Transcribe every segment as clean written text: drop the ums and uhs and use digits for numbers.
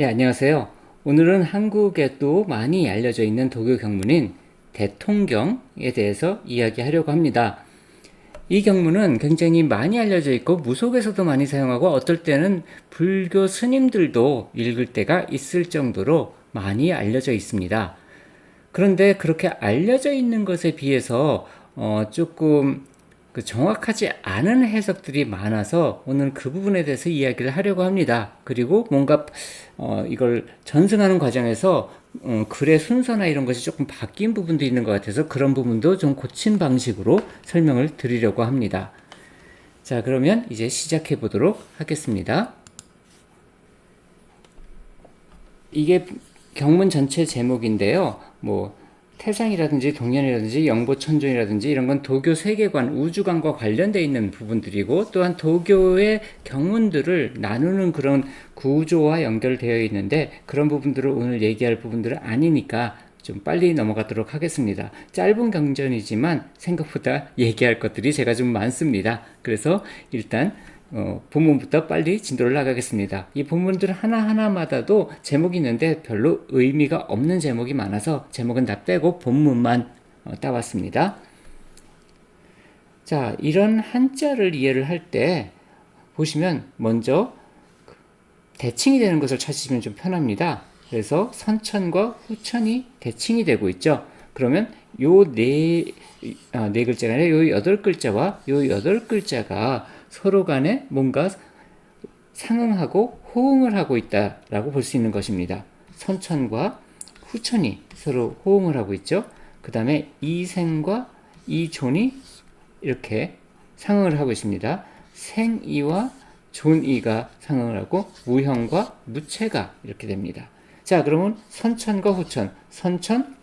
예, 안녕하세요. 오늘은 한국에도 많이 알려져 있는 도교 경문인 대통경에 대해서 이야기하려고 합니다. 이 경문은 굉장히 많이 알려져 있고 무속에서도 많이 사용하고 어떨 때는 불교 스님들도 읽을 때가 있을 정도로 많이 알려져 있습니다. 그런데 그렇게 알려져 있는 것에 비해서 조금 정확하지 않은 해석들이 많아서 오늘 그 부분에 대해서 이야기를 하려고 합니다. 그리고 뭔가 이걸 전승하는 과정에서 글의 순서나 이런 것이 조금 바뀐 부분도 있는 것 같아서 그런 부분도 좀 고친 방식으로 설명을 드리려고 합니다. 자, 그러면 이제 시작해 보도록 하겠습니다. 이게 경문 전체 제목인데요. 태상이라든지 동현이라든지 영보천존이라든지 이런 건 도교 세계관, 우주관과 관련되어 있는 부분들이고, 또한 도교의 경문들을 나누는 그런 구조와 연결되어 있는데, 그런 부분들을 오늘 얘기할 부분들은 아니니까 좀 빨리 넘어가도록 하겠습니다. 짧은 경전이지만 생각보다 얘기할 것들이 제가 좀 많습니다. 그래서 일단 본문부터 빨리 진도를 나가겠습니다. 이 본문들 하나하나마다도 제목이 있는데 별로 의미가 없는 제목이 많아서 제목은 다 빼고 본문만 따왔습니다. 자, 이런 한자를 이해를 할 때 보시면 먼저 대칭이 되는 것을 찾으시면 좀 편합니다. 그래서 선천과 후천이 대칭이 되고 있죠. 그러면 네 글자가 아니라 요 8글자와 요 8글자가 서로 간에 뭔가 상응하고 호응을 하고 있다라고 볼 수 있는 것입니다. 선천과 후천이 서로 호응을 하고 있죠. 그 다음에 이생과 이존이 이렇게 상응을 하고 있습니다. 생이와 존이가 상응을 하고 무형과 무체가 이렇게 됩니다. 자, 그러면 선천과 후천, 선천,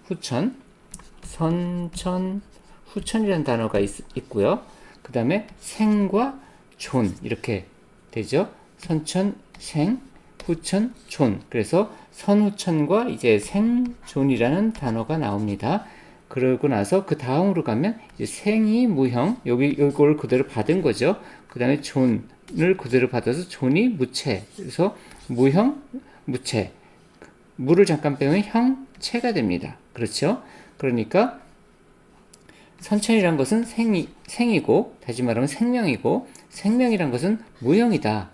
후천이라는 단어가 있고요. 그 다음에 생과 존 이렇게 되죠. 선천, 생, 후천, 존. 그래서 선후천과 이제 생존이라는 단어가 나옵니다. 그러고 나서 그 다음으로 가면 이제 생이 무형, 요걸 그대로 받은 거죠. 그 다음에 존을 그대로 받아서 존이 무체. 그래서 무형, 무체. 무를 잠깐 빼면 형체가 됩니다. 그렇죠? 그러니까 선천이란 것은 생이고, 다시 말하면 생명이고, 생명이란 것은 무형이다.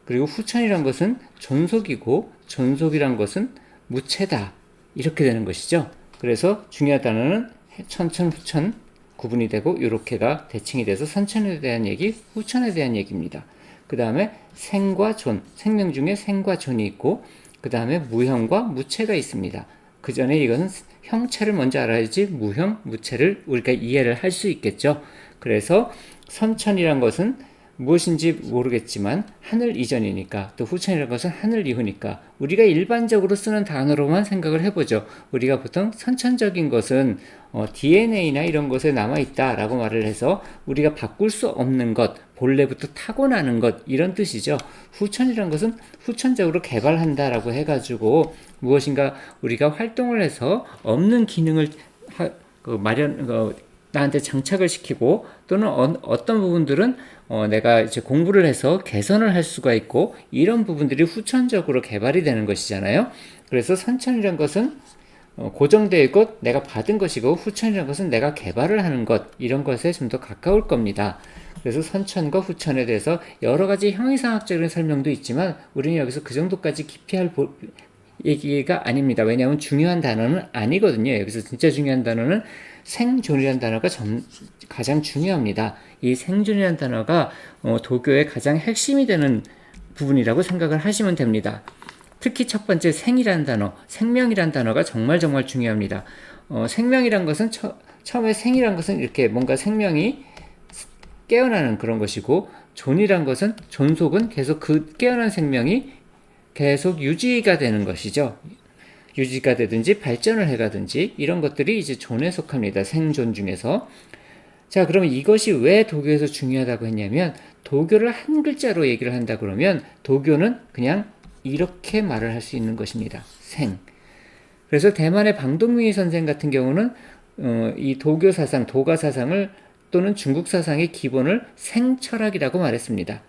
그리고 후천이란 것은 존속이고, 존속이란 것은 무체다. 이렇게 되는 것이죠. 그래서 중요한 단어는 천천, 후천 구분이 되고, 이렇게가 대칭이 돼서 선천에 대한 얘기, 후천에 대한 얘기입니다. 그 다음에 생과 존, 생명 중에 생과 존이 있고, 그 다음에 무형과 무체가 있습니다. 그 전에 이것은 형체를 먼저 알아야지 무형, 무체를 우리가 이해를 할 수 있겠죠. 그래서 선천이란 것은 무엇인지 모르겠지만 하늘 이전이니까, 또 후천이라는 것은 하늘 이후니까 우리가 일반적으로 쓰는 단어로만 생각을 해보죠. 우리가 보통 선천적인 것은 DNA나 이런 것에 남아있다라고 말을 해서 우리가 바꿀 수 없는 것, 본래부터 타고나는 것, 이런 뜻이죠. 후천이라는 것은 후천적으로 개발한다라고 해가지고 무엇인가 우리가 활동을 해서 없는 기능을 나한테 장착을 시키고, 또는 어떤 부분들은 내가 이제 공부를 해서 개선을 할 수가 있고, 이런 부분들이 후천적으로 개발이 되는 것이잖아요. 그래서 선천이라는 것은 고정되어 있고 내가 받은 것이고, 후천이라는 것은 내가 개발을 하는 것, 이런 것에 좀 더 가까울 겁니다. 그래서 선천과 후천에 대해서 여러 가지 형이상학적인 설명도 있지만 우리는 여기서 그 정도까지 깊이 할 얘기가 아닙니다. 왜냐하면 중요한 단어는 아니거든요. 여기서 진짜 중요한 단어는 생존이라는 단어가 가장 중요합니다. 이 생존이라는 단어가 도교의 가장 핵심이 되는 부분이라고 생각을 하시면 됩니다. 특히 첫 번째 생이라는 단어, 생명이라는 단어가 정말 중요합니다. 생명이란 것은 처음에 생이란 것은 이렇게 뭔가 생명이 깨어나는 그런 것이고, 존이란 것은, 존속은 계속 그 깨어난 생명이 계속 유지가 되는 것이죠. 유지가 되든지 발전을 해가든지 이런 것들이 이제 존에 속합니다. 생존 중에서. 자, 그러면 이것이 왜 도교에서 중요하다고 했냐면, 도교를 한 글자로 얘기를 한다 그러면 도교는 그냥 이렇게 말을 할 수 있는 것입니다. 생. 그래서 대만의 방동민희 선생 같은 경우는 이 도교 사상, 도가 사상을 또는 중국 사상의 기본을 생철학이라고 말했습니다.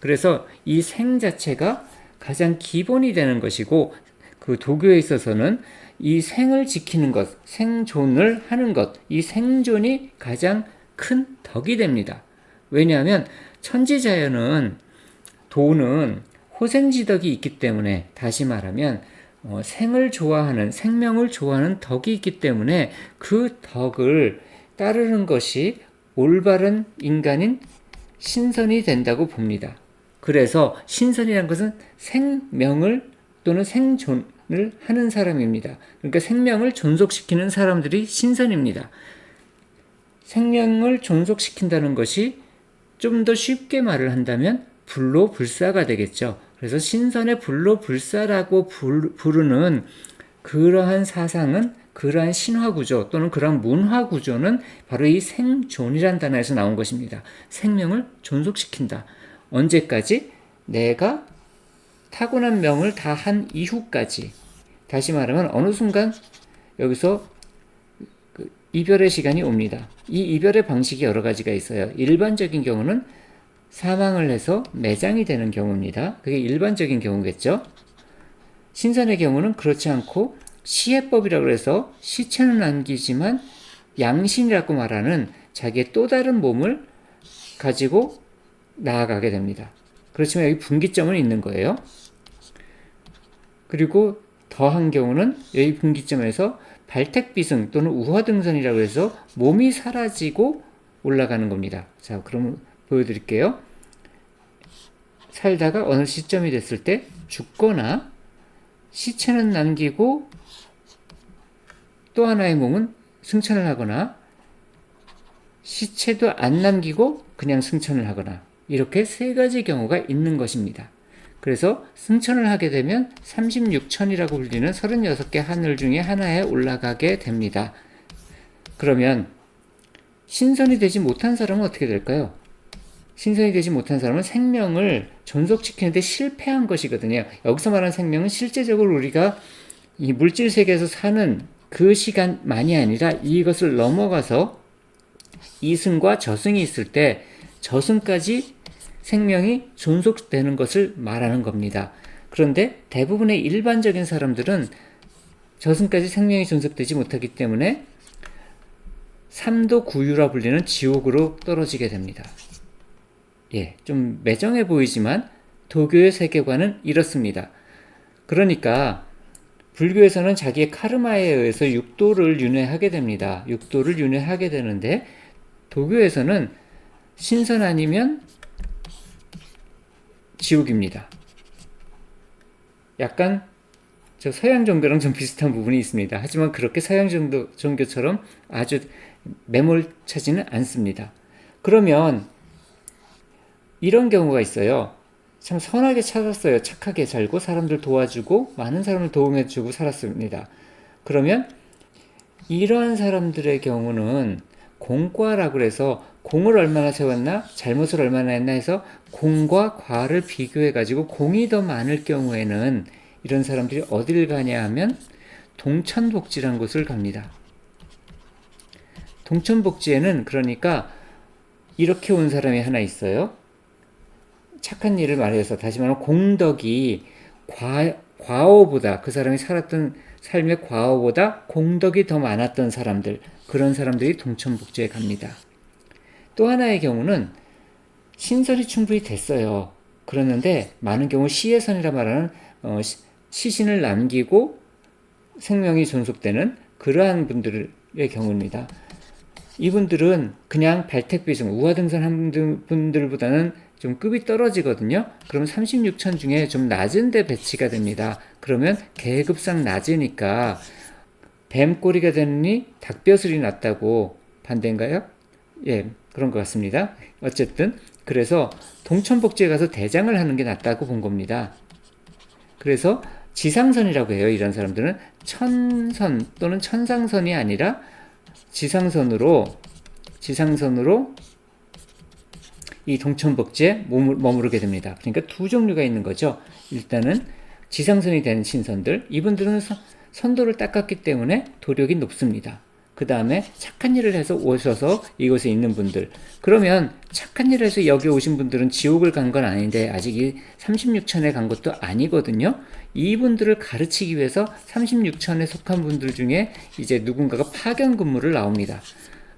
그래서 이 생 자체가 가장 기본이 되는 것이고 그 도교에 있어서는 이 생을 지키는 것, 생존을 하는 것, 이 생존이 가장 큰 덕이 됩니다. 왜냐하면 천지자연은 도는 호생지덕이 있기 때문에 다시 말하면 생을 좋아하는 생명을 좋아하는 덕이 있기 때문에 그 덕을 따르는 것이 올바른 인간인 신선이 된다고 봅니다. 그래서 신선이라는 것은 생명을 또는 생존을 하는 사람입니다. 그러니까 생명을 존속시키는 사람들이 신선입니다. 생명을 존속시킨다는 것이 좀 더 쉽게 말을 한다면 불로불사가 되겠죠. 그래서 신선의 불로불사라고 부르는 그러한 사상은 그러한 신화구조 또는 그러한 문화구조는 바로 이 생존이란 단어에서 나온 것입니다. 생명을 존속시킨다. 언제까지? 내가 타고난 명을 다 한 이후까지. 다시 말하면 어느 순간 여기서 이별의 시간이 옵니다. 이 이별의 방식이 여러 가지가 있어요. 일반적인 경우는 사망을 해서 매장이 되는 경우입니다. 그게 일반적인 경우겠죠. 신선의 경우는 그렇지 않고 시해법이라고 해서 시체는 남기지만 양신이라고 말하는 자기의 또 다른 몸을 가지고 나아가게 됩니다. 그렇지만 여기 분기점은 있는 거예요. 그리고 더한 경우는 여기 분기점에서 발택비승 또는 우화등선이라고 해서 몸이 사라지고 올라가는 겁니다. 자, 그럼 보여드릴게요. 살다가 어느 시점이 됐을 때 죽거나 시체는 남기고 또 하나의 몸은 승천을 하거나 시체도 안 남기고 그냥 승천을 하거나 이렇게 세 가지 경우가 있는 것입니다. 그래서 승천을 하게 되면 36천이라고 불리는 36개 하늘 중에 하나에 올라가게 됩니다. 그러면 신선이 되지 못한 사람은 어떻게 될까요? 신선이 되지 못한 사람은 생명을 존속시키는데 실패한 것이거든요. 여기서 말하는 생명은 실제적으로 우리가 이 물질 세계에서 사는 그 시간만이 아니라 이것을 넘어가서 이승과 저승이 있을 때 저승까지 생명이 존속되는 것을 말하는 겁니다. 그런데 대부분의 일반적인 사람들은 저승까지 생명이 존속되지 못하기 때문에 삼도 구유라 불리는 지옥으로 떨어지게 됩니다. 예, 좀 매정해 보이지만 도교의 세계관은 이렇습니다. 그러니까 불교에서는 자기의 카르마에 의해서 육도를 윤회하게 됩니다. 육도를 윤회하게 되는데 도교에서는 신선 아니면 지옥입니다. 약간 저 서양 종교랑 좀 비슷한 부분이 있습니다. 하지만 그렇게 서양 종교처럼 아주 매몰차지는 않습니다. 그러면 이런 경우가 있어요. 참 선하게 살았어요. 착하게 살고 사람들 도와주고 많은 사람을 도움해주고 살았습니다. 그러면 이러한 사람들의 경우는 공과라고 해서 공을 얼마나 세웠나 잘못을 얼마나 했나 해서 공과 과를 비교해 가지고 공이 더 많을 경우에는 이런 사람들이 어디를 가냐 하면 동천복지라는 곳을 갑니다. 동천복지에는 그러니까 이렇게 온 사람이 하나 있어요. 착한 일을 말해서 다시 말하면 공덕이 과오보다 그 사람이 살았던 삶의 과오보다 공덕이 더 많았던 사람들, 그런 사람들이 동천복지에 갑니다. 또 하나의 경우는 신선이 충분히 됐어요. 그러는데 많은 경우 시해선이라 말하는 시신을 남기고 생명이 존속되는 그러한 분들의 경우입니다. 이분들은 그냥 발택비승, 우화등선 분들보다는 좀 급이 떨어지거든요. 그러면 36천 중에 좀 낮은 데 배치가 됩니다. 그러면 계급상 낮으니까 뱀꼬리가 되느니 닭벼슬이 낫다고 반대인가요? 예, 그런 것 같습니다. 어쨌든 그래서 동천복지에 가서 대장을 하는 게 낫다고 본 겁니다. 그래서 지상선이라고 해요. 이런 사람들은 천선 또는 천상선이 아니라 지상선으로 이 동천복지에 머무르게 됩니다. 그러니까 두 종류가 있는 거죠. 일단은 지상선이 되는 신선들, 이분들은 선도를 닦았기 때문에 도력이 높습니다. 그 다음에 착한 일을 해서 오셔서 이곳에 있는 분들. 그러면 착한 일을 해서 여기 오신 분들은 지옥을 간 건 아닌데 아직 이 36천에 간 것도 아니거든요. 이분들을 가르치기 위해서 36천에 속한 분들 중에 이제 누군가가 파견 근무를 나옵니다.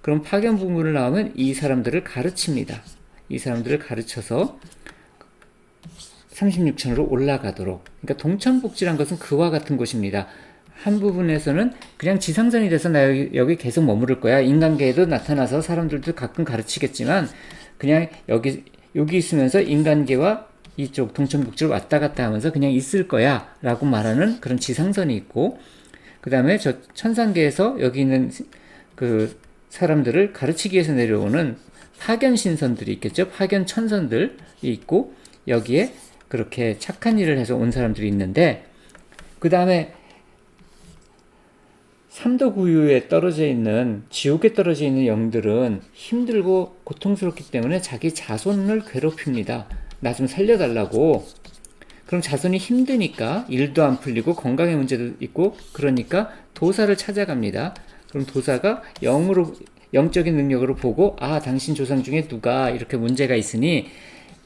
그럼 파견 근무를 나오면 이 사람들을 가르칩니다. 이 사람들을 가르쳐서 36천으로 올라가도록. 그러니까 동천복지란 것은 그와 같은 곳입니다. 한 부분에서는 그냥 지상전이 돼서 나 여기 계속 머무를 거야. 인간계에도 나타나서 사람들도 가끔 가르치겠지만 그냥 여기 있으면서 인간계와 이쪽 동천복지를 왔다 갔다 하면서 그냥 있을 거야 라고 말하는 그런 지상선이 있고, 그 다음에 저 천상계에서 여기 있는 그 사람들을 가르치기 위해서 내려오는 파견 신선들이 있겠죠. 파견 천선들이 있고, 여기에 그렇게 착한 일을 해서 온 사람들이 있는데, 그 다음에 3도 구유에 떨어져 있는, 지옥에 떨어져 있는 영들은 힘들고 고통스럽기 때문에 자기 자손을 괴롭힙니다. 나 좀 살려달라고. 그럼 자손이 힘드니까 일도 안 풀리고 건강의 문제도 있고 그러니까 도사를 찾아갑니다. 그럼 도사가 영적인 능력으로 보고, 아, 당신 조상 중에 누가 이렇게 문제가 있으니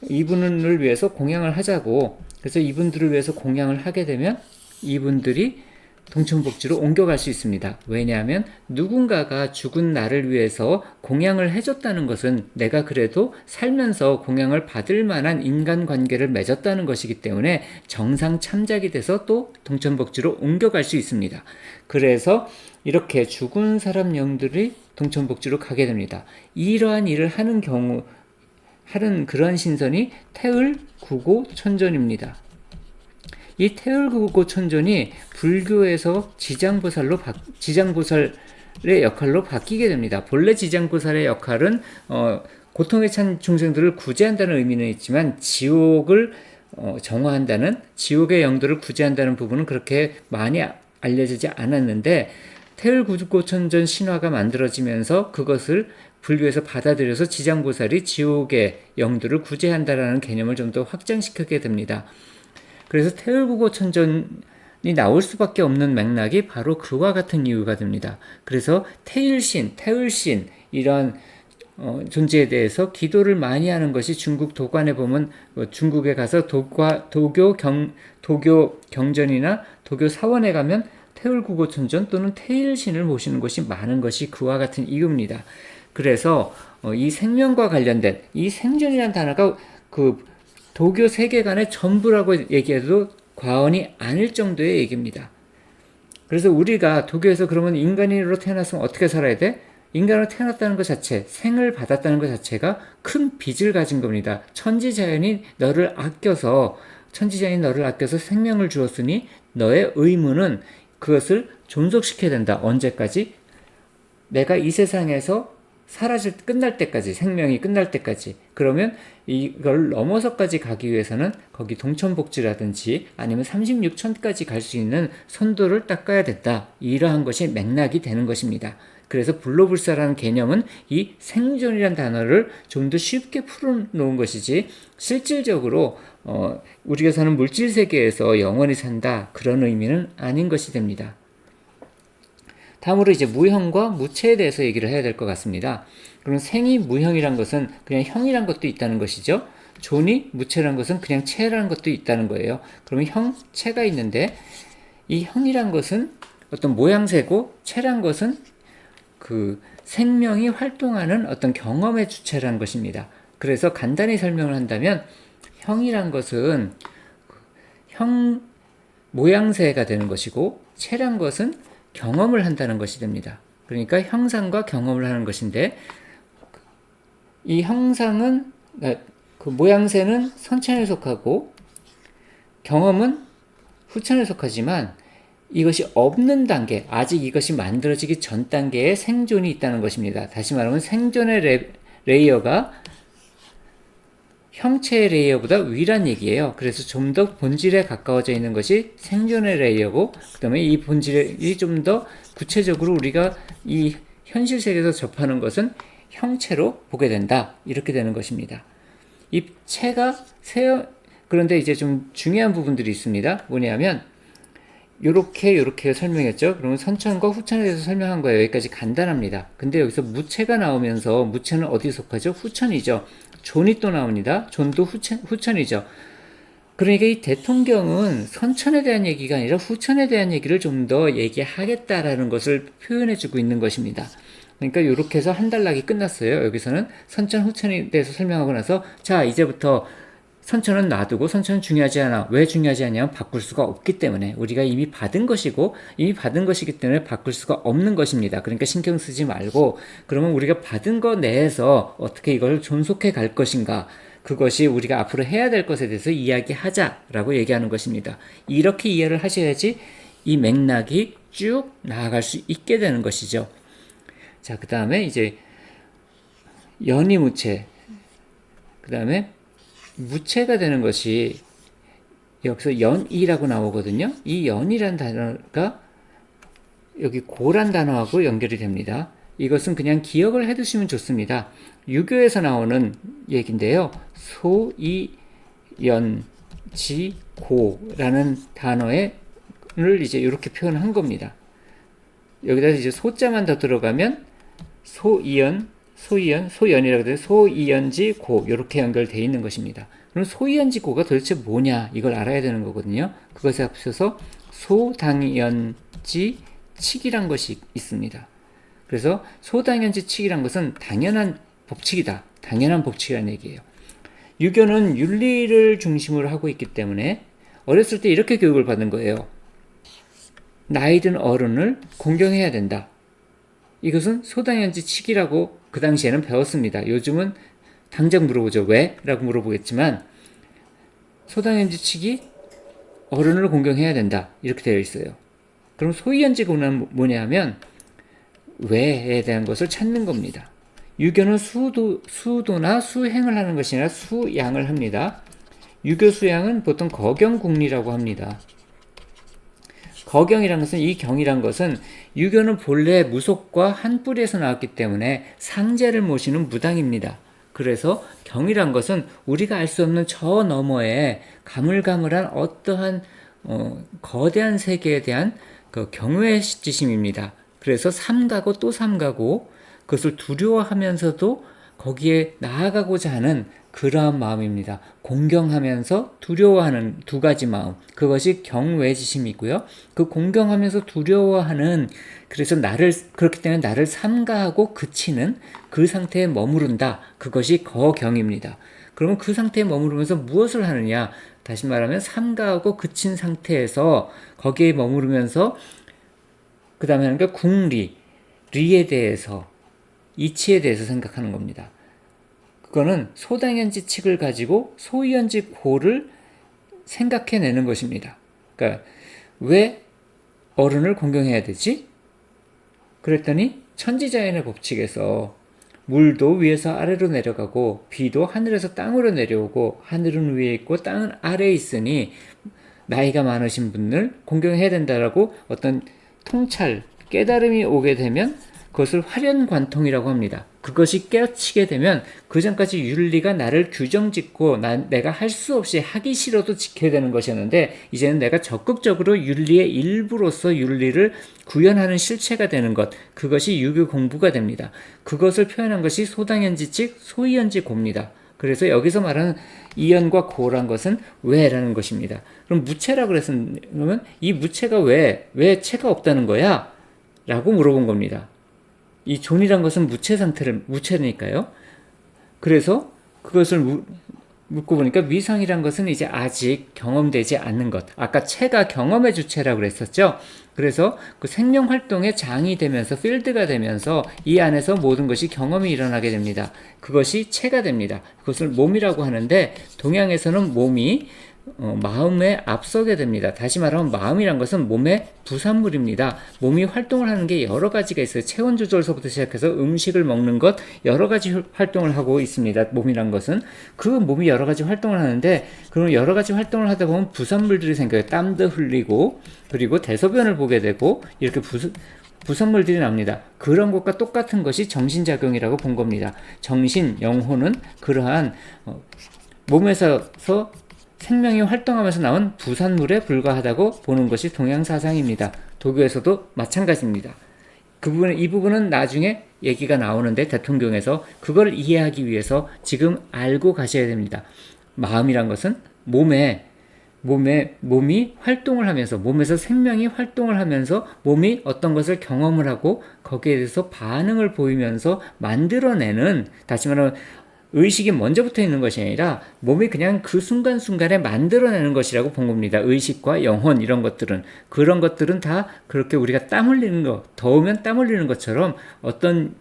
이분을 위해서 공양을 하자고. 그래서 이분들을 위해서 공양을 하게 되면 이분들이 동천복지로 옮겨갈 수 있습니다. 왜냐하면 누군가가 죽은 나를 위해서 공양을 해줬다는 것은 내가 그래도 살면서 공양을 받을 만한 인간관계를 맺었다는 것이기 때문에 정상 참작이 돼서 또 동천복지로 옮겨갈 수 있습니다. 그래서 이렇게 죽은 사람 영들이 동천복지로 가게 됩니다. 이러한 일을 하는 그런 신선이 태을구고천존입니다. 이 태을구고천존이 불교에서 지장보살의 역할로 바뀌게 됩니다. 본래 지장보살의 역할은 고통에 찬 중생들을 구제한다는 의미는 있지만 지옥을 정화한다는, 지옥의 영들을 구제한다는 부분은 그렇게 많이 알려지지 않았는데, 태을구고천존 신화가 만들어지면서 그것을 불교에서 받아들여서 지장보살이 지옥의 영들을 구제한다라는 개념을 좀 더 확장시키게 됩니다. 그래서 태을구고천존이 나올 수밖에 없는 맥락이 바로 그와 같은 이유가 됩니다. 그래서 태일신, 태을신 이런 존재에 대해서 기도를 많이 하는 것이 중국 도관에 보면, 중국에 가서 도교 경전이나 도교 사원에 가면 태을구고천존 또는 태일신을 모시는 곳이 많은 것이 그와 같은 이유입니다. 그래서 이 생명과 관련된 이 생존이라는 단어가 그 도교 세계관의 전부라고 얘기해도 과언이 아닐 정도의 얘기입니다. 그래서 우리가 도교에서 그러면 인간으로 태어났으면 어떻게 살아야 돼? 인간으로 태어났다는 것 자체, 생을 받았다는 것 자체가 큰 빚을 가진 겁니다. 천지자연이 너를 아껴서 생명을 주었으니 너의 의무는 그것을 존속시켜야 된다. 언제까지? 내가 이 세상에서 끝날 때까지, 생명이 끝날 때까지. 그러면 이걸 넘어서까지 가기 위해서는 거기 동천복지라든지 아니면 36천까지 갈 수 있는 선도를 닦아야 됐다. 이러한 것이 맥락이 되는 것입니다. 그래서 불로불사라는 개념은 이 생존이라는 단어를 좀 더 쉽게 풀어놓은 것이지, 실질적으로 우리가 사는 물질 세계에서 영원히 산다, 그런 의미는 아닌 것이 됩니다. 다음으로 이제 무형과 무체에 대해서 얘기를 해야 될 것 같습니다. 그럼 생이 무형이란 것은 그냥 형이란 것도 있다는 것이죠. 존이 무체란 것은 그냥 체라는 것도 있다는 거예요. 그러면 형, 체가 있는데, 이 형이란 것은 어떤 모양새고, 체란 것은 그 생명이 활동하는 어떤 경험의 주체라는 것입니다. 그래서 간단히 설명을 한다면, 형이란 것은 형 모양새가 되는 것이고, 체란 것은 경험을 한다는 것이 됩니다. 그러니까 형상과 경험을 하는 것인데, 이 형상은, 그 모양새는 선천에 속하고 경험은 후천에 속하지만 이것이 없는 단계, 아직 이것이 만들어지기 전 단계에 생존이 있다는 것입니다. 다시 말하면 생존의 레이어가 형체의 레이어보다 위란 얘기예요. 그래서 좀 더 본질에 가까워져 있는 것이 생존의 레이어고, 그 다음에 이 본질이 좀 더 구체적으로 우리가 이 현실 세계에서 접하는 것은 형체로 보게 된다. 이렇게 되는 것입니다. 이 체가 그런데 이제 좀 중요한 부분들이 있습니다. 뭐냐면 요렇게 설명했죠. 그러면 선천과 후천에 대해서 설명한 거예요. 여기까지 간단합니다. 근데 여기서 무체가 나오면서 무체는 어디에 속하죠? 후천이죠. 존이 또 나옵니다. 존도 후천이죠. 그러니까 이 대통경은 선천에 대한 얘기가 아니라 후천에 대한 얘기를 좀 더 얘기하겠다라는 것을 표현해주고 있는 것입니다. 그러니까 이렇게 해서 한 단락이 끝났어요. 여기서는 선천, 후천에 대해서 설명하고 나서 자, 이제부터 선천은 놔두고 선천은 중요하지 않아. 왜 중요하지 않냐면 바꿀 수가 없기 때문에 우리가 이미 받은 것이고 이미 받은 것이기 때문에 바꿀 수가 없는 것입니다. 그러니까 신경 쓰지 말고 그러면 우리가 받은 것 내에서 어떻게 이걸 존속해 갈 것인가 그것이 우리가 앞으로 해야 될 것에 대해서 이야기하자라고 얘기하는 것입니다. 이렇게 이해를 하셔야지 이 맥락이 쭉 나아갈 수 있게 되는 것이죠. 자, 그 다음에 이제 연이무체 그 다음에 무체가 되는 것이 여기서 연이라고 나오거든요. 이 연이란 단어가 여기 고란 단어하고 연결이 됩니다. 이것은 그냥 기억을 해두시면 좋습니다. 유교에서 나오는 얘기인데요. 소이연지고라는 단어를 이제 이렇게 표현한 겁니다. 여기다 이제 소자만 더 들어가면 소이연이라고 해서 소이연지고 이렇게 연결되어 있는 것입니다. 그럼 소이연지고가 도대체 뭐냐 이걸 알아야 되는 거거든요. 그것에 앞서서 소당연지칙이란 것이 있습니다. 그래서 소당연지칙이란 것은 당연한 법칙이다. 당연한 법칙이라는 얘기예요. 유교는 윤리를 중심으로 하고 있기 때문에 어렸을 때 이렇게 교육을 받은 거예요. 나이든 어른을 공경해야 된다. 이것은 소당연지칙이라고 그 당시에는 배웠습니다. 요즘은 당장 물어보죠. 왜? 라고 물어보겠지만 소당연지칙이 어른을 공경해야 된다. 이렇게 되어 있어요. 그럼 소이연지고는 뭐냐 하면 왜에 대한 것을 찾는 겁니다. 유교는 수도나 수행을 하는 것이 아니라 수양을 합니다. 유교 수양은 보통 거경국리라고 합니다. 거경이라는 것은 이 경이란 것은 유교는 본래 무속과 한 뿌리에서 나왔기 때문에 상제를 모시는 무당입니다. 그래서 경이란 것은 우리가 알 수 없는 저 너머에 가물가물한 어떠한 거대한 세계에 대한 그 경외지심입니다. 그래서 삼가고 또 삼가고 그것을 두려워하면서도 거기에 나아가고자 하는 그러한 마음입니다. 공경하면서 두려워하는 두 가지 마음. 그것이 경외지심이고요. 그 공경하면서 두려워하는 그래서 그렇기 때문에 나를 삼가하고 그치는 그 상태에 머무른다. 그것이 거경입니다. 그러면 그 상태에 머무르면서 무엇을 하느냐? 다시 말하면 삼가하고 그친 상태에서 거기에 머무르면서 그 다음에 하는 게 리에 대해서 이치에 대해서 생각하는 겁니다. 그거는 소당연지칙을 가지고 소이연지고를 생각해내는 것입니다. 그러니까 왜 어른을 공경해야 되지? 그랬더니 천지자연의 법칙에서 물도 위에서 아래로 내려가고 비도 하늘에서 땅으로 내려오고 하늘은 위에 있고 땅은 아래에 있으니 나이가 많으신 분을 공경해야 된다라고 어떤 통찰, 깨달음이 오게 되면 그것을 활연관통이라고 합니다. 그것이 깨어치게 되면 그 전까지 윤리가 나를 규정짓고 내가 할 수 없이 하기 싫어도 지켜야 되는 것이었는데 이제는 내가 적극적으로 윤리의 일부로서 윤리를 구현하는 실체가 되는 것, 그것이 유교 공부가 됩니다. 그것을 표현한 것이 소당연지칙, 소이연지고입니다. 그래서 여기서 말하는 이연과 고란 것은 왜라는 것입니다. 그럼 무체라고 그러면 이 무체가 왜 체가 없다는 거야? 라고 물어본 겁니다. 이 존이란 것은 무체니까요. 그래서 그것을 묻고 보니까 위상이란 것은 이제 아직 경험되지 않는 것. 아까 체가 경험의 주체라고 그랬었죠. 그래서 그 생명 활동의 장이 되면서 필드가 되면서 이 안에서 모든 것이 경험이 일어나게 됩니다. 그것이 체가 됩니다. 그것을 몸이라고 하는데 동양에서는 몸이 마음에 앞서게 됩니다. 다시 말하면 마음이란 것은 몸의 부산물입니다. 몸이 활동을 하는 게 여러 가지가 있어요. 체온 조절서부터 시작해서 음식을 먹는 것 여러 가지 활동을 하고 있습니다. 몸이란 것은 그 몸이 여러 가지 활동을 하는데 그럼 여러 가지 활동을 하다 보면 부산물들이 생겨요. 땀도 흘리고 그리고 대소변을 보게 되고 이렇게 부산물들이 납니다. 그런 것과 똑같은 것이 정신작용이라고 본 겁니다. 정신, 영혼은 그러한 몸에서 생명이 활동하면서 나온 부산물에 불과하다고 보는 것이 동양사상입니다. 도교에서도 마찬가지입니다. 이 부분은 나중에 얘기가 나오는데 대통령에서 그걸 이해하기 위해서 지금 알고 가셔야 됩니다. 마음이란 것은 몸이 활동을 하면서, 몸에서 생명이 활동을 하면서 몸이 어떤 것을 경험을 하고 거기에 대해서 반응을 보이면서 만들어내는, 다시 말하면 의식이 먼저 붙어 있는 것이 아니라 몸이 그냥 그 순간순간에 만들어내는 것이라고 본 겁니다. 의식과 영혼 이런 것들은, 그런 것들은 다 그렇게 우리가 땀 흘리는 거, 더우면 땀 흘리는 것처럼 어떤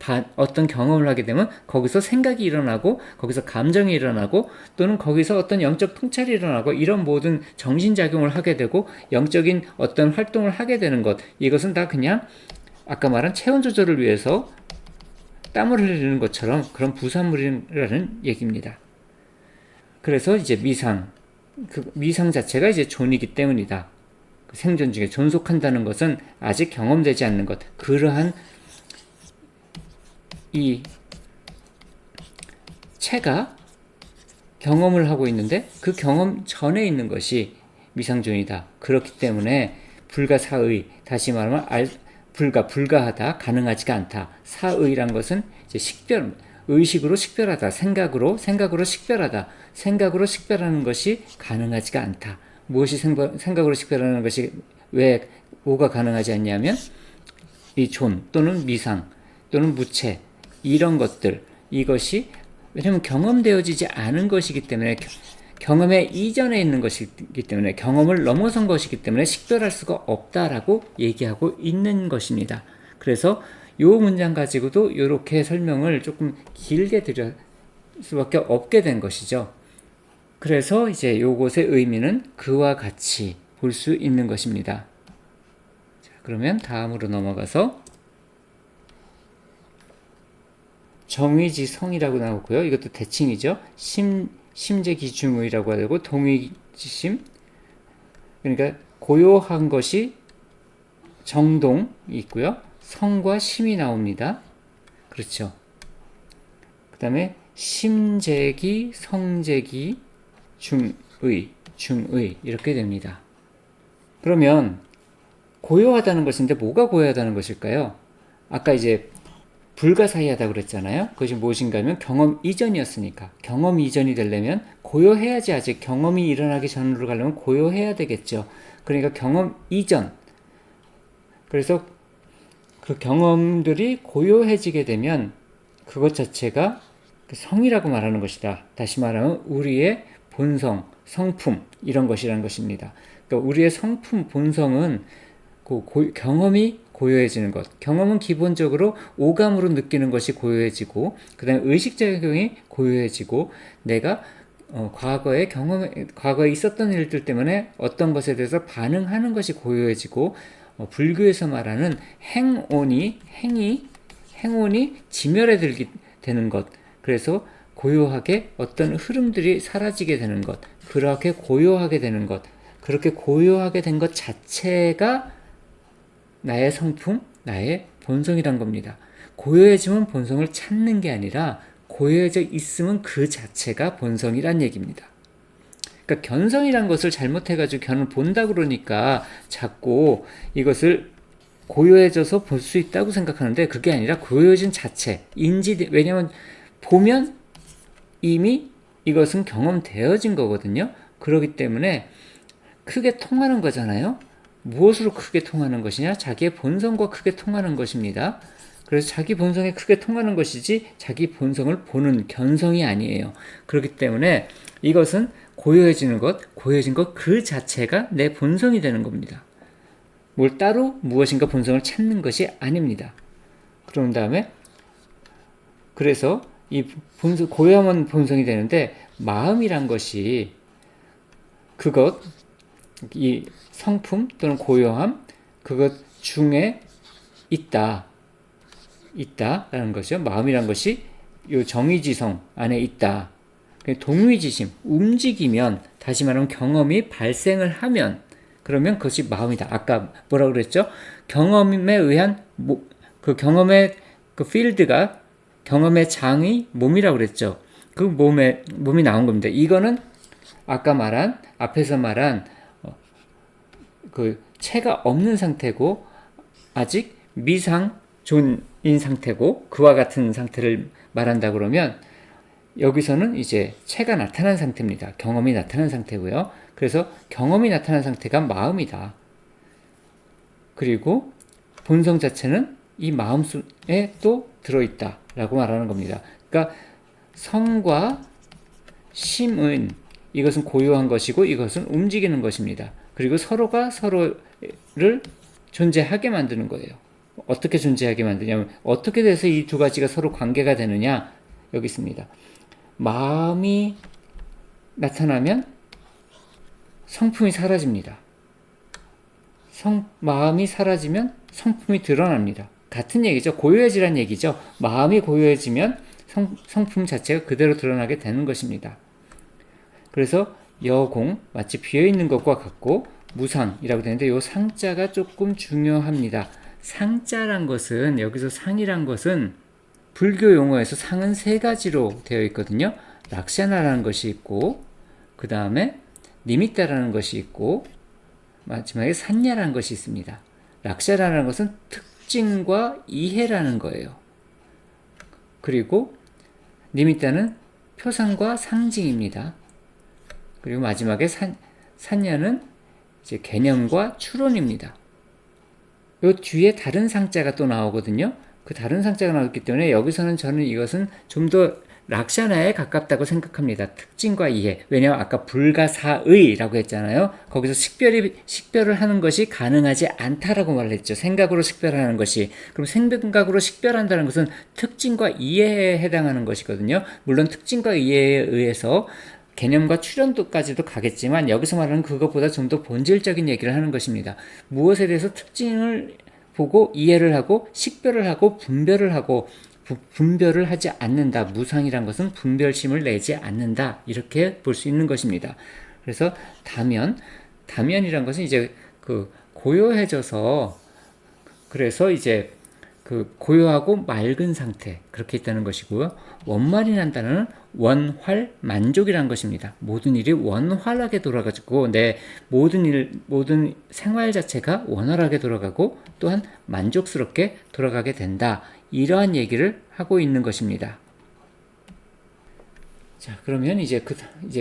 경험을 하게 되면 거기서 생각이 일어나고 거기서 감정이 일어나고 또는 거기서 어떤 영적 통찰이 일어나고 이런 모든 정신작용을 하게 되고 영적인 어떤 활동을 하게 되는 것, 이것은 다 그냥 아까 말한 체온 조절을 위해서 땀을 흘리는 것처럼 그런 부산물이라는 얘기입니다. 그래서 이제 미상 자체가 이제 존이기 때문이다. 생존 중에 존속한다는 것은 아직 경험되지 않는 것, 그러한 이 체가 경험을 하고 있는데 그 경험 전에 있는 것이 미상존이다. 그렇기 때문에 불가사의, 다시 말하면 불가하다, 가능하지가 않다. 사의란 것은 이제 의식으로 식별하다, 생각으로 식별하다, 생각으로 식별하는 것이 가능하지가 않다. 무엇이 생각으로 식별하는 것이 뭐가 가능하지 않냐면 이 존 또는 미상 또는 무체 이런 것들, 이것이 왜냐하면 경험되어지지 않은 것이기 때문에, 경험의 이전에 있는 것이기 때문에, 경험을 넘어선 것이기 때문에 식별할 수가 없다라고 얘기하고 있는 것입니다. 그래서 이 문장 가지고도 이렇게 설명을 조금 길게 드릴 수밖에 없게 된 것이죠. 그래서 이제 요것의 의미는 그와 같이 볼 수 있는 것입니다. 자, 그러면 다음으로 넘어가서 정의지성이라고 나오고요. 이것도 대칭이죠. 심재기중의라고 하고 동의지심, 그러니까 고요한 것이 정동이 있고요. 성과 심이 나옵니다. 그렇죠. 그 다음에 심재기, 성재기, 중의 이렇게 됩니다. 그러면 고요하다는 것인데 뭐가 고요하다는 것일까요? 아까 이제 불가사의하다고 그랬잖아요. 그것이 무엇인가 하면 경험 이전이었으니까, 경험 이전이 되려면 고요해야지, 아직 경험이 일어나기 전으로 가려면 고요해야 되겠죠. 그러니까 경험 이전, 그래서 그 경험들이 고요해지게 되면 그것 자체가 성이라고 말하는 것이다. 다시 말하면 우리의 본성, 성품 이런 것이라는 것입니다. 그러니까 우리의 성품, 본성은 경험이 고요해지는 것, 경험은 기본적으로 오감으로 느끼는 것이 고요해지고, 그 다음에 의식작용이 고요해지고, 내가 과거에 있었던 일들 때문에 어떤 것에 대해서 반응하는 것이 고요해지고, 불교에서 말하는 행온이 지멸에 되는 것, 그래서 고요하게 어떤 흐름들이 사라지게 되는 것, 그렇게 고요하게 되는 것, 그렇게 고요하게 된 것 자체가 나의 성품, 나의 본성이란 겁니다. 고요해지면 본성을 찾는 게 아니라 고요해져 있으면 그 자체가 본성이란 얘기입니다. 그러니까 견성이란 것을 잘못해가지고 견을 본다 그러니까 자꾸 이것을 고요해져서 볼 수 있다고 생각하는데 그게 아니라 고요해진 자체, 왜냐하면 보면 이미 이것은 경험되어진 거거든요. 그렇기 때문에 크게 통하는 거잖아요. 무엇으로 크게 통하는 것이냐? 자기의 본성과 크게 통하는 것입니다. 그래서 자기 본성에 크게 통하는 것이지 자기 본성을 보는 견성이 아니에요. 그렇기 때문에 이것은 고요해진 것 그 자체가 내 본성이 되는 겁니다. 뭘 따로 무엇인가 본성을 찾는 것이 아닙니다. 그런 다음에 그래서 이 고요한 본성이 되는데, 마음이란 것이 이 성품 또는 고요함, 그것 중에 있다라는 것이죠. 마음이란 것이 이 정의지성 안에 있다. 동의지심, 움직이면, 다시 말하면 경험이 발생을 하면, 그러면 그것이 마음이다. 아까 뭐라고 그랬죠? 경험에 의한 그 경험의 그 필드가, 경험의 장이 몸이라고 그랬죠. 그 몸이 나온 겁니다. 이거는 앞에서 말한 그 체가 없는 상태고 아직 미상존인 상태고 그와 같은 상태를 말한다 그러면 여기서는 이제 체가 나타난 상태입니다. 경험이 나타난 상태고요. 그래서 경험이 나타난 상태가 마음이다. 그리고 본성 자체는 이 마음에 또 들어있다 라고 말하는 겁니다. 그러니까 성과 심은 이것은 고요한 것이고 이것은 움직이는 것입니다. 그리고 서로가 서로를 존재하게 만드는 거예요. 어떻게 존재하게 만드냐면 어떻게 돼서 이 두 가지가 서로 관계가 되느냐 여기 있습니다. 마음이 나타나면 성품이 사라집니다. 마음이 사라지면 성품이 드러납니다. 같은 얘기죠. 고요해지란 얘기죠. 마음이 고요해지면 성품 자체가 그대로 드러나게 되는 것입니다. 그래서 여공, 마치 비어있는 것과 같고 무상이라고 되는데 이 상자가 조금 중요합니다. 상자란 것은 여기서 상이란 것은 불교 용어에서 상은 세 가지로 되어 있거든요. 락샤나라는 것이 있고 그 다음에 니미따라는 것이 있고 마지막에 산야라는 것이 있습니다. 락샤라는 것은 특징과 이해라는 거예요. 그리고 니미따는 표상과 상징입니다. 그리고 마지막에 산야는 이제 개념과 추론입니다. 요 뒤에 다른 상자가 또 나오거든요. 그 다른 상자가 나왔기 때문에 여기서는 저는 이것은 좀 더 락샤나에 가깝다고 생각합니다. 특징과 이해. 왜냐하면 아까 불가사의라고 했잖아요. 거기서 식별을 하는 것이 가능하지 않다라고 말했죠. 생각으로 식별하는 것이. 그럼 생각으로 식별한다는 것은 특징과 이해에 해당하는 것이거든요. 물론 특징과 이해에 의해서 개념과 추론도까지도 가겠지만 여기서 말하는 그것보다 좀 더 본질적인 얘기를 하는 것입니다. 무엇에 대해서 특징을 보고 이해를 하고 식별을 하고 분별을 하지 않는다. 무상이란 것은 분별심을 내지 않는다. 이렇게 볼 수 있는 것입니다. 그래서 다면이란 것은 이제 그 고요해져서 그래서 이제 그 고요하고 맑은 상태 그렇게 있다는 것이고요. 원만이라는 단어는 원활 만족이라는 것입니다. 모든 일이 원활하게 돌아가지고 내 모든 생활 자체가 원활하게 돌아가고 또한 만족스럽게 돌아가게 된다. 이러한 얘기를 하고 있는 것입니다. 자, 그러면 이제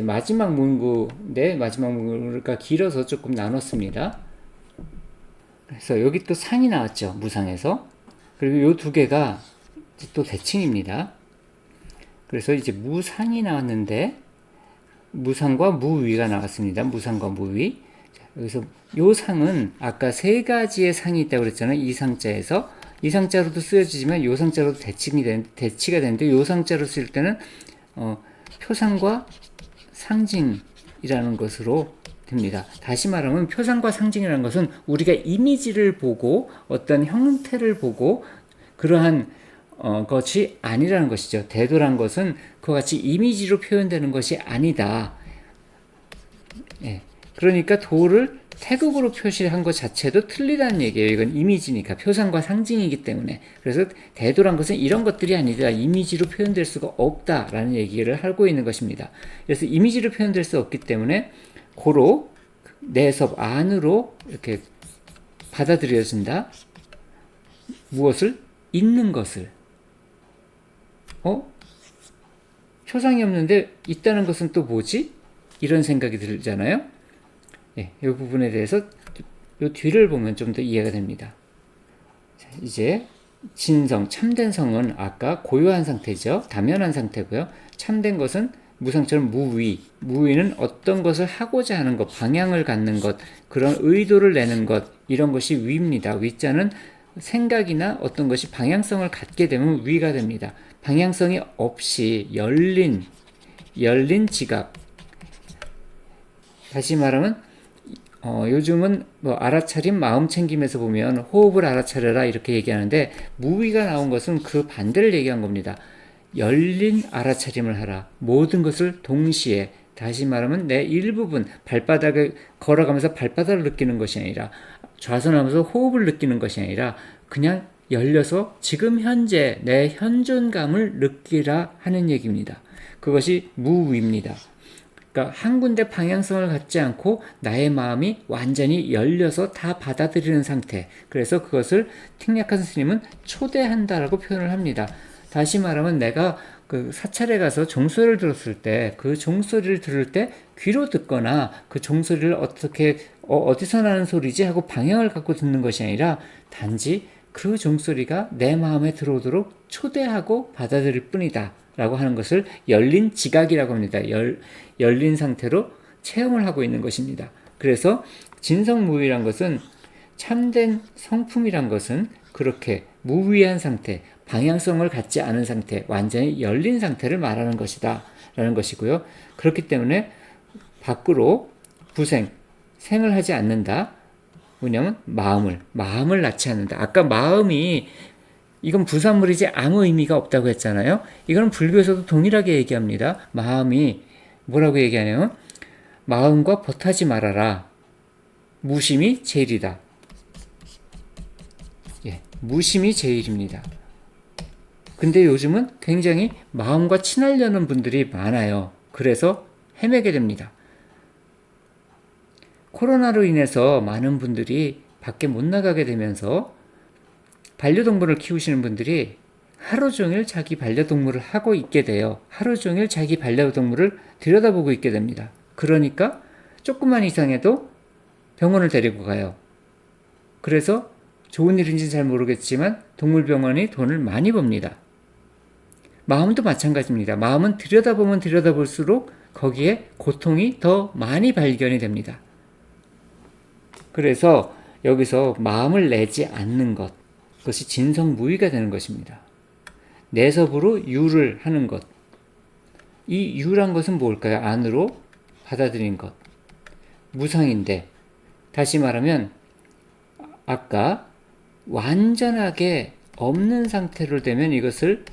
마지막 문구인데 마지막 문구가 길어서 조금 나눴습니다. 그래서 여기 또 상이 나왔죠. 무상에서. 그리고 이 두 개가 또 대칭입니다. 그래서 이제 무상이 나왔는데 무상과 무위가 나왔습니다. 무상과 무위. 자, 여기서 요 상은 아까 세 가지의 상이 있다고 그랬잖아요. 이 상자에서. 이 상자로도 쓰여지지만 요 상자로도 대치가 되는데 요 상자로 쓸 때는 표상과 상징이라는 것으로 됩니다. 다시 말하면 표상과 상징이라는 것은 우리가 이미지를 보고 어떤 형태를 보고 그러한 것이 아니라는 것이죠. 대도란 것은 그와 같이 이미지로 표현되는 것이 아니다. 예. 그러니까 도를 태극으로 표시한 것 자체도 틀리다는 얘기예요. 이건 이미지니까 표상과 상징이기 때문에. 그래서 대도란 것은 이런 것들이 아니라 이미지로 표현될 수가 없다라는 얘기를 하고 있는 것입니다. 그래서 이미지로 표현될 수 없기 때문에 고로 내섭 안으로 이렇게 받아들여진다. 무엇을? 있는 것을. 표상이 없는데 있다는 것은 또 뭐지? 이런 생각이 들잖아요. 이 부분에 대해서 이 뒤를 보면 좀 더 이해가 됩니다. 자, 이제 진성, 참된 성은 아까 고요한 상태죠. 다면한 상태고요. 참된 것은 무상처럼 무위는 어떤 것을 하고자 하는 것, 방향을 갖는 것, 그런 의도를 내는 것, 이런 것이 위입니다. 위자는 생각이나 어떤 것이 방향성을 갖게 되면 위가 됩니다. 방향성이 없이 열린 지각. 다시 말하면 요즘은 뭐 알아차림 마음 챙김에서 보면 호흡을 알아차려라 이렇게 얘기하는데 무위가 나온 것은 그 반대를 얘기한 겁니다. 열린 알아차림을 하라. 모든 것을 동시에. 다시 말하면 내 일부분 발바닥을 걸어가면서 발바닥을 느끼는 것이 아니라 좌선하면서 호흡을 느끼는 것이 아니라 그냥 열려서 지금 현재 내 현존감을 느끼라 하는 얘기입니다. 그것이 무위입니다. 그러니까 한 군데 방향성을 갖지 않고 나의 마음이 완전히 열려서 다 받아들이는 상태. 그래서 그것을 틱약한 스님은 초대한다라고 표현을 합니다. 다시 말하면 내가 그 사찰에 가서 종소리를 들었을 때 그 종소리를 들을 때 귀로 듣거나 그 종소리를 어디서 나는 소리지 하고 방향을 갖고 듣는 것이 아니라 단지 그 종소리가 내 마음에 들어오도록 초대하고 받아들일 뿐이다 라고 하는 것을 열린 지각이라고 합니다. 열린 상태로 체험을 하고 있는 것입니다. 그래서 진성무의란 것은 참된 성품이란 것은 그렇게 무위한 상태, 방향성을 갖지 않은 상태, 완전히 열린 상태를 말하는 것이다 라는 것이고요. 그렇기 때문에 밖으로 생을 하지 않는다. 뭐냐면 마음을 낳지 않는다. 아까 마음이 이건 부산물이지 아무 의미가 없다고 했잖아요. 이건 불교에서도 동일하게 얘기합니다. 마음이 뭐라고 얘기하냐면 마음과 벗하지 말아라. 무심이 제일이다. 예, 무심이 제일입니다. 근데 요즘은 굉장히 마음과 친하려는 분들이 많아요. 그래서 헤매게 됩니다. 코로나로 인해서 많은 분들이 밖에 못 나가게 되면서 반려동물을 키우시는 분들이 하루 종일 자기 반려동물을 하고 있게 돼요. 하루 종일 자기 반려동물을 들여다보고 있게 됩니다. 그러니까 조금만 이상해도 병원을 데리고 가요. 그래서 좋은 일인지 잘 모르겠지만 동물병원이 돈을 많이 법니다. 마음도 마찬가지입니다. 마음은 들여다보면 들여다볼수록 거기에 고통이 더 많이 발견이 됩니다. 그래서 여기서 마음을 내지 않는 것, 그것이 진성무의가 되는 것입니다. 내섭으로 유를 하는 것. 이 유란 것은 뭘까요? 안으로 받아들인 것. 무상인데, 다시 말하면 아까 완전하게 없는 상태로 되면 이것을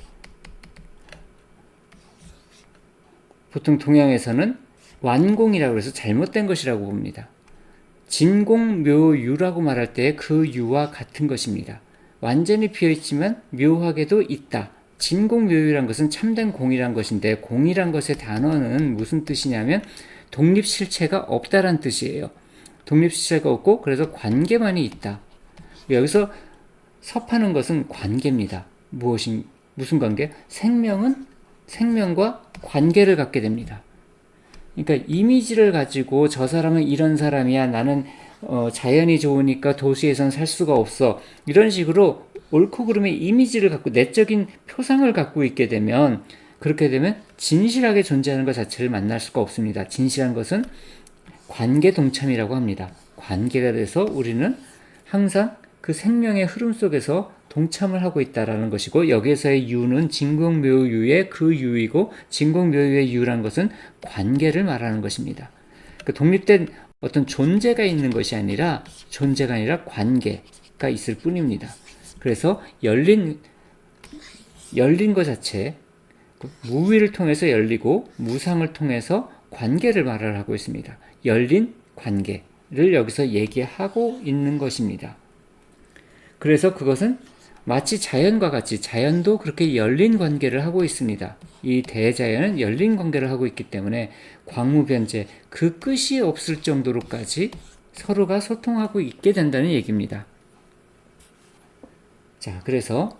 보통 동양에서는 완공이라고 해서 잘못된 것이라고 봅니다. 진공묘유라고 말할 때 그 유와 같은 것입니다. 완전히 비어있지만 묘하게도 있다. 진공묘유란 것은 참된 공이란 것인데 공이란 것의 단어는 무슨 뜻이냐면 독립실체가 없다란 뜻이에요. 독립실체가 없고 그래서 관계만이 있다. 여기서 섭하는 것은 관계입니다. 무슨 관계? 생명은 생명과 관계를 갖게 됩니다. 그러니까 이미지를 가지고 저 사람은 이런 사람이야. 나는 자연이 좋으니까 도시에선 살 수가 없어. 이런 식으로 옳고 그름의 이미지를 갖고 내적인 표상을 갖고 있게 되면 그렇게 되면 진실하게 존재하는 것 자체를 만날 수가 없습니다. 진실한 것은 관계 동참이라고 합니다. 관계가 돼서 우리는 항상 그 생명의 흐름 속에서 동참을 하고 있다라는 것이고 여기에서의 유는 진공묘유의 그 유이고 진공묘유의 유란 것은 관계를 말하는 것입니다. 그 독립된 어떤 존재가 있는 것이 아니라 존재가 아니라 관계가 있을 뿐입니다. 그래서 열린 것 자체 무위를 통해서 열리고 무상을 통해서 관계를 말을 하고 있습니다. 열린 관계를 여기서 얘기하고 있는 것입니다. 그래서 그것은 마치 자연과 같이 자연도 그렇게 열린 관계를 하고 있습니다. 이 대자연은 열린 관계를 하고 있기 때문에 광무변제 그 끝이 없을 정도로까지 서로가 소통하고 있게 된다는 얘기입니다. 자, 그래서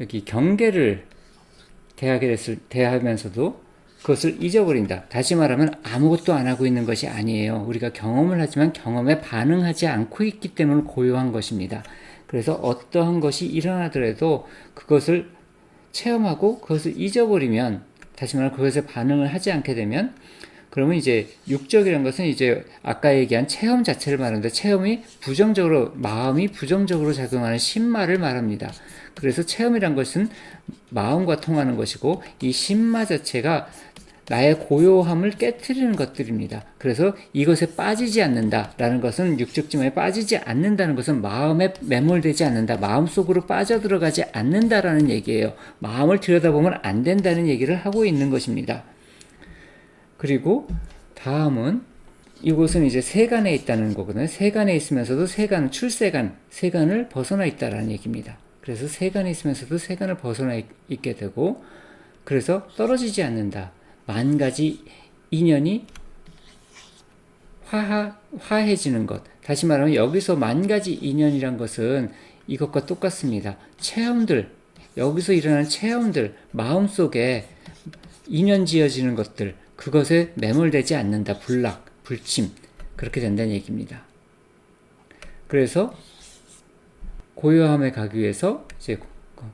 여기 경계를 대하면서도 그것을 잊어버린다. 다시 말하면 아무것도 안 하고 있는 것이 아니에요. 우리가 경험을 하지만 경험에 반응하지 않고 있기 때문에 고요한 것입니다. 그래서 어떠한 것이 일어나더라도 그것을 체험하고 그것을 잊어버리면 다시 말하면 그것에 반응을 하지 않게 되면 그러면 이제 육적이라는 것은 이제 아까 얘기한 체험 자체를 말하는데 체험이 마음이 부정적으로 작용하는 신마를 말합니다. 그래서 체험이란 것은 마음과 통하는 것이고 이 신마 자체가 나의 고요함을 깨트리는 것들입니다. 그래서 이것에 빠지지 않는다라는 것은 육적지망에 빠지지 않는다는 것은 마음에 매몰되지 않는다. 마음속으로 빠져들어가지 않는다라는 얘기예요. 마음을 들여다보면 안 된다는 얘기를 하고 있는 것입니다. 그리고 다음은 이곳은 이제 세간에 있다는 거거든요. 세간에 있으면서도 세간을 벗어나 있다라는 얘기입니다. 그래서 세간에 있으면서도 세간을 벗어나 있게 되고 그래서 떨어지지 않는다. 만 가지 인연이 화해지는 것. 다시 말하면 여기서 만 가지 인연이란 것은 이것과 똑같습니다. 체험들, 여기서 일어나는 체험들, 마음속에 인연 지어지는 것들, 그것에 매몰되지 않는다. 불락, 불침, 그렇게 된다는 얘기입니다. 그래서 고요함에 가기 위해서 이제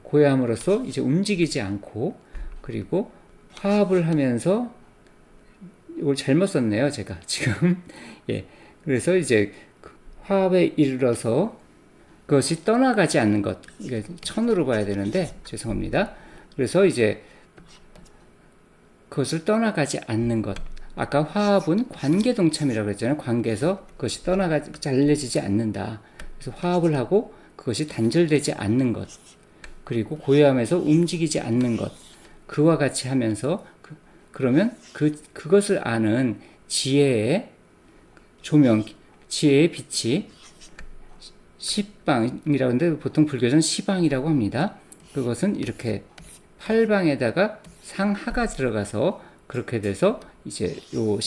고요함으로써 이제 움직이지 않고, 그리고 화합을 하면서, 이걸 잘못 썼네요, 제가 지금. 예, 그래서 이제 화합에 이르러서 그것이 떠나가지 않는 것, 이게 천으로 봐야 되는데 죄송합니다. 그래서 이제 그것을 떠나가지 않는 것. 아까 화합은 관계 동참이라고 했잖아요. 관계에서 그것이 잘려지지 않는다. 그래서 화합을 하고 그것이 단절되지 않는 것. 그리고 고요함에서 움직이지 않는 것. 그와 같이 하면서 그러면 그것을 아는 지혜의 조명, 지혜의 빛이 시방이라고 하는데 보통 불교전 시방이라고 합니다. 그것은 이렇게 팔방에다가 상하가 들어가서 그렇게 돼서 이제 요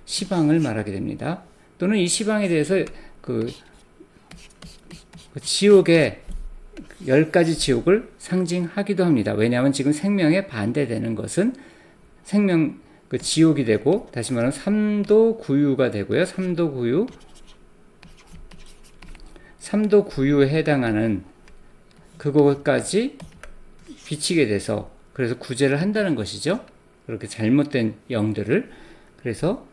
시방을 말하게 됩니다. 또는 이 시방에 대해서 그 지옥의 10가지 지옥을 상징하기도 합니다. 왜냐하면 지금 생명에 반대되는 것은 생명 지옥이 되고, 다시 말하면 삼도 구유가 되고요. 삼도 구유에 해당하는 그것까지 비치게 돼서, 그래서 구제를 한다는 것이죠. 그렇게 잘못된 영들을. 그래서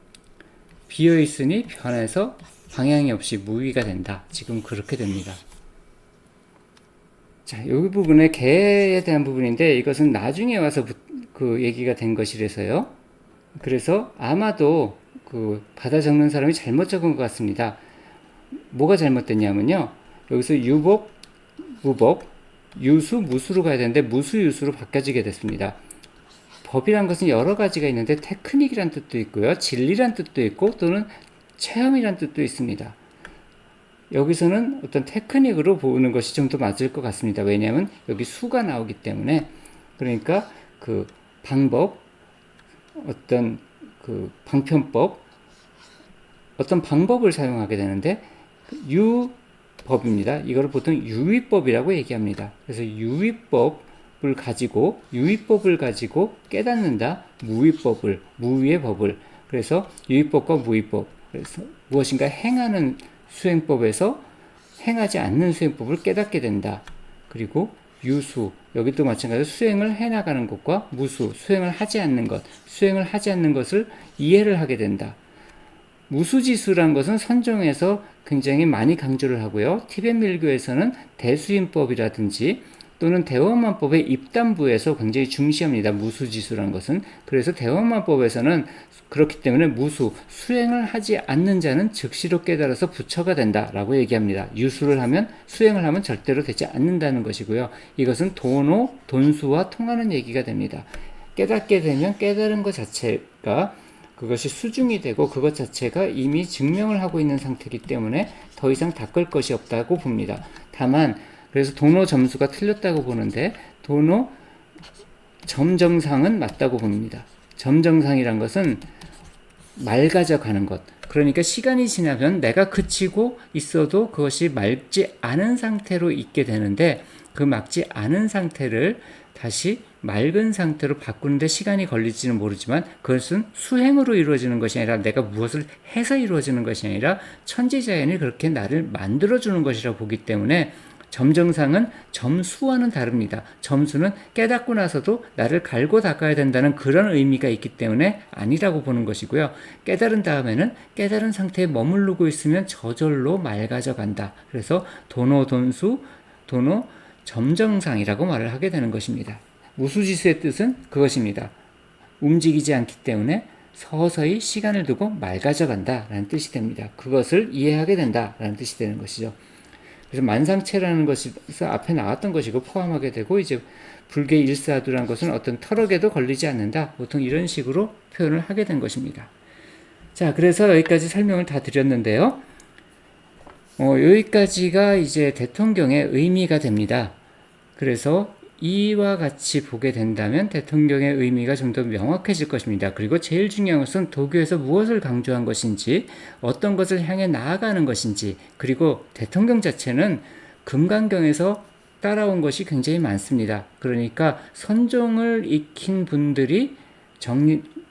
비어 있으니 변해서 방향이 없이 무위가 된다. 지금 그렇게 됩니다. 자, 이 부분에 개에 대한 부분인데, 이것은 나중에 와서 그 얘기가 된 것이라서요. 그래서 아마도 그 받아 적는 사람이 잘못 적은 것 같습니다. 뭐가 잘못됐냐면요, 여기서 유복, 무복, 유수, 무수로 가야 되는데 무수, 유수로 바뀌어지게 됐습니다. 법이란 것은 여러 가지가 있는데 테크닉이란 뜻도 있고요, 진리란 뜻도 있고, 또는 체험이란 뜻도 있습니다. 여기서는 어떤 테크닉으로 보는 것이 좀 더 맞을 것 같습니다. 왜냐하면 여기 수가 나오기 때문에. 그러니까 그 방법, 어떤 그 방편법, 어떤 방법을 사용하게 되는데 유법입니다. 이걸 보통 유의법이라고 얘기합니다. 그래서 유의법을 가지고 깨닫는다. 무위의 법을. 그래서 유의법과 무위법. 그래서 무엇인가 행하는 수행법에서 행하지 않는 수행법을 깨닫게 된다. 그리고 유수, 여기도 마찬가지로 수행을 해나가는 것과 무수, 수행을 하지 않는 것을 이해를 하게 된다. 무수지수란 것은 선종에서 굉장히 많이 강조를 하고요. 티벳 밀교에서는 대수인법이라든지 또는 대원만법의 입단부에서 굉장히 중시합니다. 무수지수란 것은. 그래서 대원만법에서는 그렇기 때문에 수행을 하지 않는 자는 즉시로 깨달아서 부처가 된다라고 얘기합니다. 수행을 하면 절대로 되지 않는다는 것이고요. 이것은 돈수와 통하는 얘기가 됩니다. 깨닫게 되면 깨달은 것 자체가 그것이 수중이 되고 그것 자체가 이미 증명을 하고 있는 상태이기 때문에 더 이상 닦을 것이 없다고 봅니다. 다만 그래서 도노 점수가 틀렸다고 보는데 도노 점정상은 맞다고 봅니다. 점정상이란 것은 맑아져 가는 것. 그러니까 시간이 지나면 내가 그치고 있어도 그것이 맑지 않은 상태로 있게 되는데, 그 맑지 않은 상태를 다시 맑은 상태로 바꾸는데 시간이 걸릴지는 모르지만 그것은 수행으로 이루어지는 것이 아니라 내가 무엇을 해서 이루어지는 것이 아니라 천지자연이 그렇게 나를 만들어주는 것이라고 보기 때문에 점정상은 점수와는 다릅니다. 점수는 깨닫고 나서도 나를 갈고 닦아야 된다는 그런 의미가 있기 때문에 아니라고 보는 것이고요. 깨달은 다음에는 깨달은 상태에 머무르고 있으면 저절로 맑아져 간다. 그래서 도노돈수, 도노 점정상이라고 말을 하게 되는 것입니다. 무수지수의 뜻은 그것입니다. 움직이지 않기 때문에 서서히 시간을 두고 맑아져 간다라는 뜻이 됩니다. 그것을 이해하게 된다라는 뜻이 되는 것이죠. 그래서 만상체라는 것이 앞에 나왔던 것이고 포함하게 되고, 이제 불계 일사두라는 것은 어떤 터럭에도 걸리지 않는다. 보통 이런 식으로 표현을 하게 된 것입니다. 자, 그래서 여기까지 설명을 다 드렸는데요. 여기까지가 이제 대통경의 의미가 됩니다. 그래서 이와 같이 보게 된다면 대통령의 의미가 좀 더 명확해질 것입니다. 그리고 제일 중요한 것은 도교에서 무엇을 강조한 것인지, 어떤 것을 향해 나아가는 것인지, 그리고 대통령 자체는 금강경에서 따라온 것이 굉장히 많습니다. 그러니까 선종을 익힌 분들이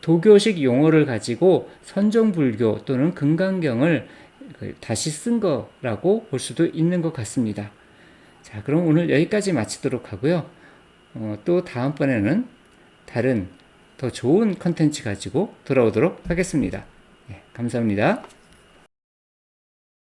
도교식 용어를 가지고 선종불교 또는 금강경을 다시 쓴 거라고 볼 수도 있는 것 같습니다. 자, 그럼 오늘 여기까지 마치도록 하고요. 또 다음번에는 다른 더 좋은 컨텐츠 가지고 돌아오도록 하겠습니다. 예, 감사합니다.